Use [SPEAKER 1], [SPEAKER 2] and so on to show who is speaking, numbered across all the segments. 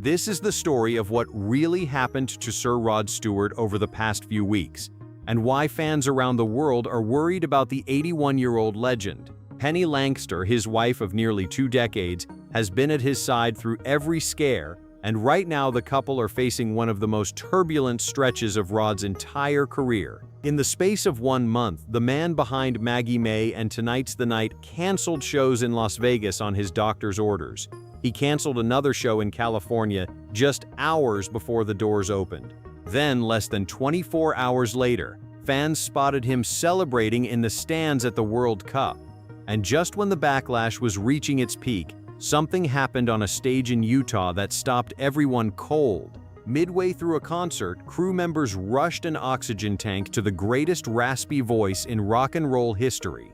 [SPEAKER 1] This is the story of what really happened to Sir Rod Stewart over the past few weeks, and why fans around the world are worried about the 81-year-old legend. Penny Lancaster, his wife of nearly 2 decades, has been at his side through every scare, and right now the couple are facing one of the most turbulent stretches of Rod's entire career. In the space of 1 month, the man behind Maggie May and Tonight's the Night canceled shows in Las Vegas on his doctor's orders. He canceled another show in California just hours before the doors opened. Then, less than 24 hours later, fans spotted him celebrating in the stands at the World Cup. And just when the backlash was reaching its peak, something happened on a stage in Utah that stopped everyone cold. Midway through a concert, crew members rushed an oxygen tank to the greatest raspy voice in rock and roll history.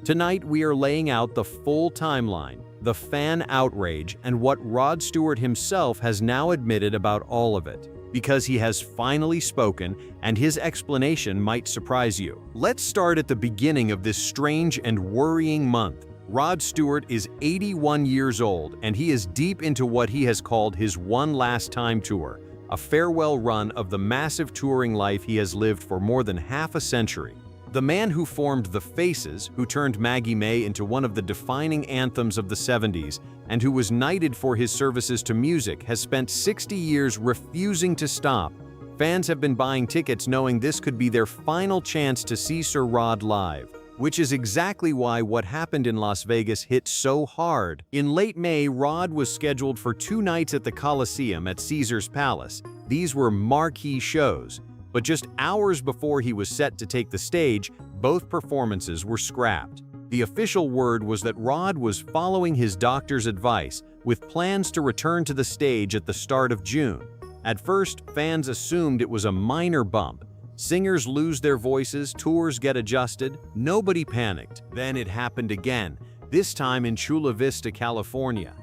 [SPEAKER 1] Tonight we are laying out the full timeline, the fan outrage, and what Rod Stewart himself has now admitted about all of it. Because he has finally spoken, and his explanation might surprise you. Let's start at the beginning of this strange and worrying month. Rod Stewart is 81 years old, and he is deep into what he has called his one last time tour, a farewell run of the massive touring life he has lived for more than half a century. The man who formed The Faces, who turned Maggie May into one of the defining anthems of the 70s, and who was knighted for his services to music, has spent 60 years refusing to stop. Fans have been buying tickets knowing this could be their final chance to see Sir Rod live, which is exactly why what happened in Las Vegas hit so hard. In late May, Rod was scheduled for 2 nights at the Coliseum at Caesar's Palace. These were marquee shows. But just hours before he was set to take the stage, both performances were scrapped. The official word was that Rod was following his doctor's advice, with plans to return to the stage at the start of June. At first, fans assumed it was a minor bump. Singers lose their voices, tours get adjusted. Nobody panicked. Then it happened again, this time in Chula Vista, California.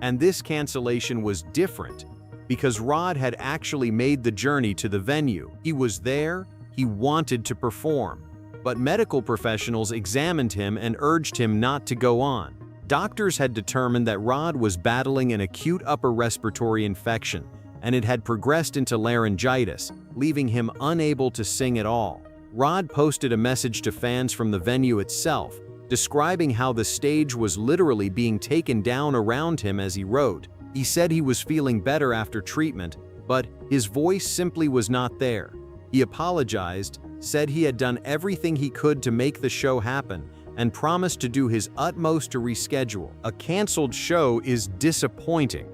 [SPEAKER 1] And this cancellation was different, because Rod had actually made the journey to the venue. He was there, he wanted to perform. But medical professionals examined him and urged him not to go on. Doctors had determined that Rod was battling an acute upper respiratory infection, and it had progressed into laryngitis, leaving him unable to sing at all. Rod posted a message to fans from the venue itself, describing how the stage was literally being taken down around him as he wrote. He said he was feeling better after treatment, but his voice simply was not there. He apologized, said he had done everything he could to make the show happen, and promised to do his utmost to reschedule. A canceled show is disappointing.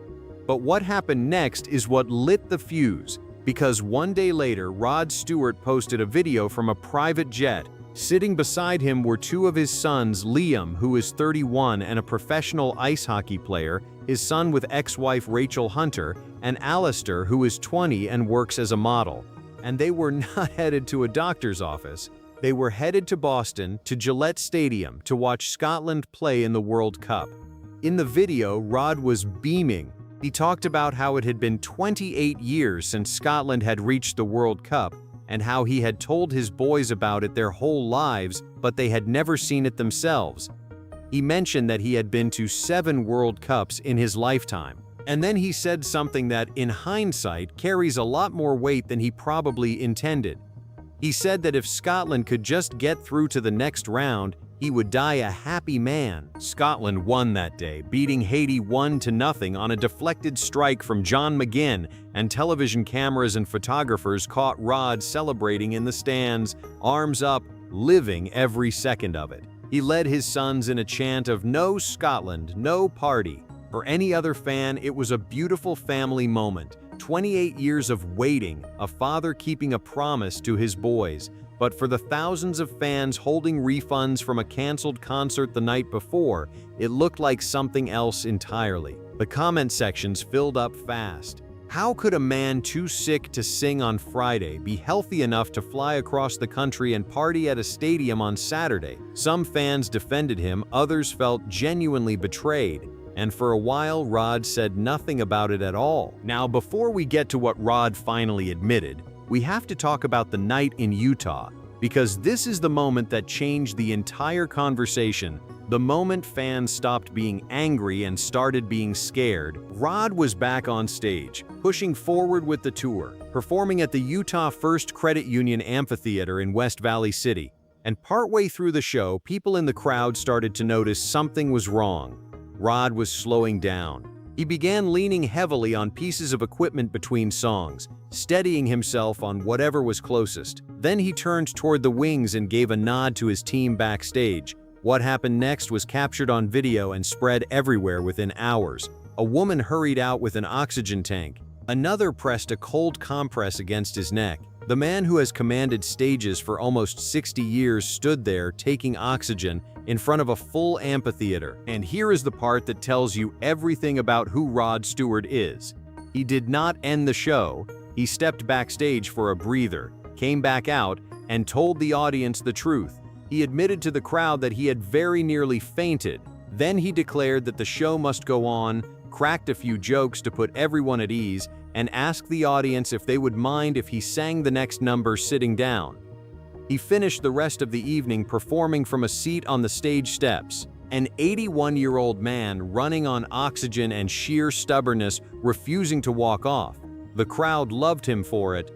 [SPEAKER 1] But what happened next is what lit the fuse, because 1 day later, Rod Stewart posted a video from a private jet. Sitting beside him were 2 of his sons, Liam, who is 31 and a professional ice hockey player, his son with ex-wife Rachel Hunter, and Alistair, who is 20 and works as a model. And they were not headed to a doctor's office. They were headed to Boston, to Gillette Stadium, to watch Scotland play in the World Cup. In the video, Rod was beaming. He talked about how it had been 28 years since Scotland had reached the World Cup, and how he had told his boys about it their whole lives, but they had never seen it themselves. He mentioned that he had been to 7 World Cups in his lifetime. And then he said something that, in hindsight, carries a lot more weight than he probably intended. He said that if Scotland could just get through to the next round, he would die a happy man. Scotland won that day, beating Haiti 1-0 on a deflected strike from John McGinn, and television cameras and photographers caught Rod celebrating in the stands, arms up, living every second of it. He led his sons in a chant of "No Scotland, no party." For any other fan, it was a beautiful family moment. 28 years of waiting, a father keeping a promise to his boys. But for the thousands of fans holding refunds from a canceled concert the night before, it looked like something else entirely. The comment sections filled up fast. How could a man too sick to sing on Friday be healthy enough to fly across the country and party at a stadium on Saturday? Some fans defended him, others felt genuinely betrayed. And for a while, Rod said nothing about it at all. Now, before we get to what Rod finally admitted, we have to talk about the night in Utah. because this is the moment that changed the entire conversation. The moment fans stopped being angry and started being scared. Rod was back on stage, pushing forward with the tour, performing at the Utah First Credit Union Amphitheater in West Valley City. And partway through the show, people in the crowd started to notice something was wrong. Rod was slowing down. He began leaning heavily on pieces of equipment between songs, steadying himself on whatever was closest. Then he turned toward the wings and gave a nod to his team backstage. What happened next was captured on video and spread everywhere within hours. A woman hurried out with an oxygen tank. Another pressed a cold compress against his neck. The man who has commanded stages for almost 60 years stood there taking oxygen in front of a full amphitheater. And here is the part that tells you everything about who Rod Stewart is. He did not end the show. He stepped backstage for a breather, came back out, and told the audience the truth. He admitted to the crowd that he had very nearly fainted. Then he declared that the show must go on, cracked a few jokes to put everyone at ease, and asked the audience if they would mind if he sang the next number sitting down. He finished the rest of the evening performing from a seat on the stage steps. An 81-year-old man running on oxygen and sheer stubbornness, refusing to walk off. The crowd loved him for it.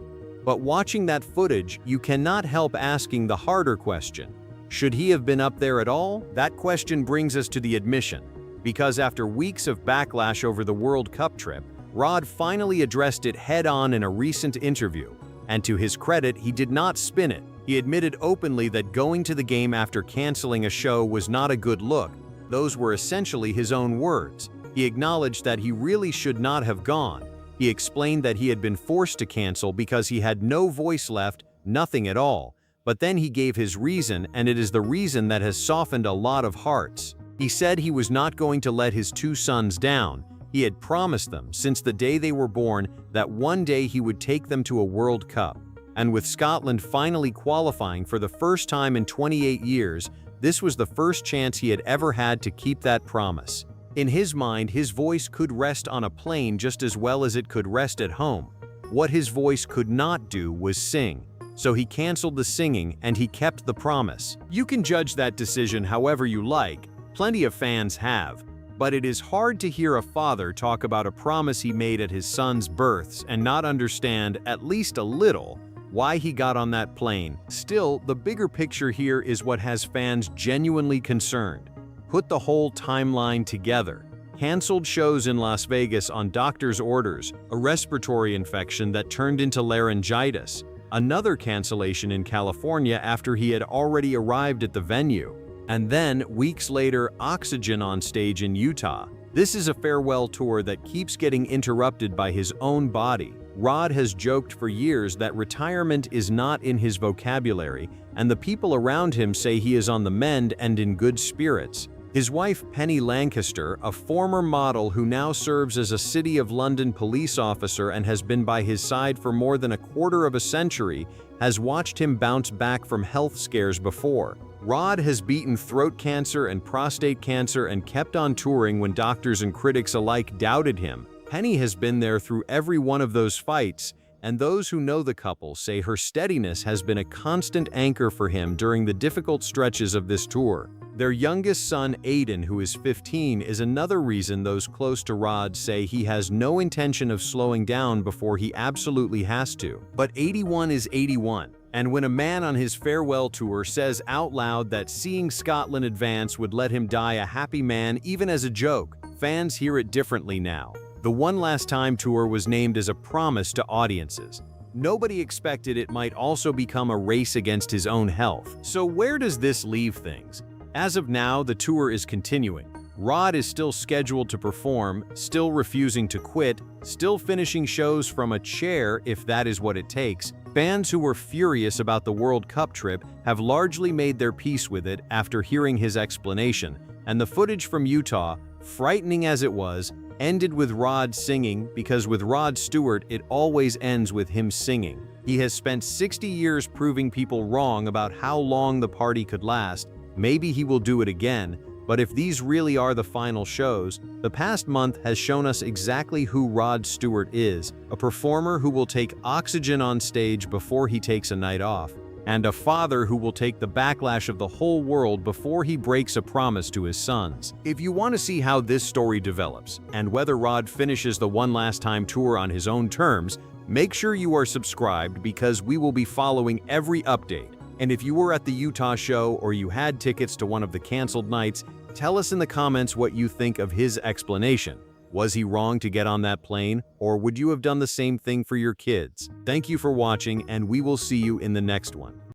[SPEAKER 1] But watching that footage, you cannot help asking the harder question. Should he have been up there at all? That question brings us to the admission. Because after weeks of backlash over the World Cup trip, Rod finally addressed it head-on in a recent interview. And to his credit, he did not spin it. He admitted openly that going to the game after canceling a show was not a good look. Those were essentially his own words. He acknowledged that he really should not have gone. He explained that he had been forced to cancel because he had no voice left, nothing at all. But then he gave his reason, and it is the reason that has softened a lot of hearts. He said he was not going to let his two sons down. He had promised them, since the day they were born, that one day he would take them to a World Cup. And with Scotland finally qualifying for the first time in 28 years, this was the first chance he had ever had to keep that promise. In his mind, his voice could rest on a plane just as well as it could rest at home. What his voice could not do was sing. So he canceled the singing and he kept the promise. You can judge that decision however you like. Plenty of fans have. But it is hard to hear a father talk about a promise he made at his son's births and not understand, at least a little, why he got on that plane. Still, the bigger picture here is what has fans genuinely concerned. Put the whole timeline together. Canceled shows in Las Vegas on doctor's orders, a respiratory infection that turned into laryngitis, another cancellation in California after he had already arrived at the venue, and then, weeks later, oxygen on stage in Utah. This is a farewell tour that keeps getting interrupted by his own body. Rod has joked for years that retirement is not in his vocabulary, and the people around him say he is on the mend and in good spirits. His wife, Penny Lancaster, a former model who now serves as a City of London police officer and has been by his side for more than a quarter of a century, has watched him bounce back from health scares before. Rod has beaten throat cancer and prostate cancer and kept on touring when doctors and critics alike doubted him. Penny has been there through every one of those fights, and those who know the couple say her steadiness has been a constant anchor for him during the difficult stretches of this tour. Their youngest son, Aiden, who is 15, is another reason those close to Rod say he has no intention of slowing down before he absolutely has to. But 81 is 81. And when a man on his farewell tour says out loud that seeing Scotland advance would let him die a happy man even as a joke, fans hear it differently now. The One Last Time tour was named as a promise to audiences. Nobody expected it might also become a race against his own health. So where does this leave things? As of now, the tour is continuing. Rod is still scheduled to perform, still refusing to quit, still finishing shows from a chair if that is what it takes. Fans who were furious about the World Cup trip have largely made their peace with it after hearing his explanation, and the footage from Utah, frightening as it was, ended with Rod singing because with Rod Stewart it always ends with him singing. He has spent 60 years proving people wrong about how long the party could last. Maybe he will do it again, but if these really are the final shows, the past month has shown us exactly who Rod Stewart is, a performer who will take oxygen on stage before he takes a night off, and a father who will take the backlash of the whole world before he breaks a promise to his sons. If you want to see how this story develops, and whether Rod finishes the One Last Time tour on his own terms, make sure you are subscribed because we will be following every update. And if you were at the Utah show or you had tickets to one of the canceled nights, tell us in the comments what you think of his explanation. Was he wrong to get on that plane, or would you have done the same thing for your kids? Thank you for watching, and we will see you in the next one.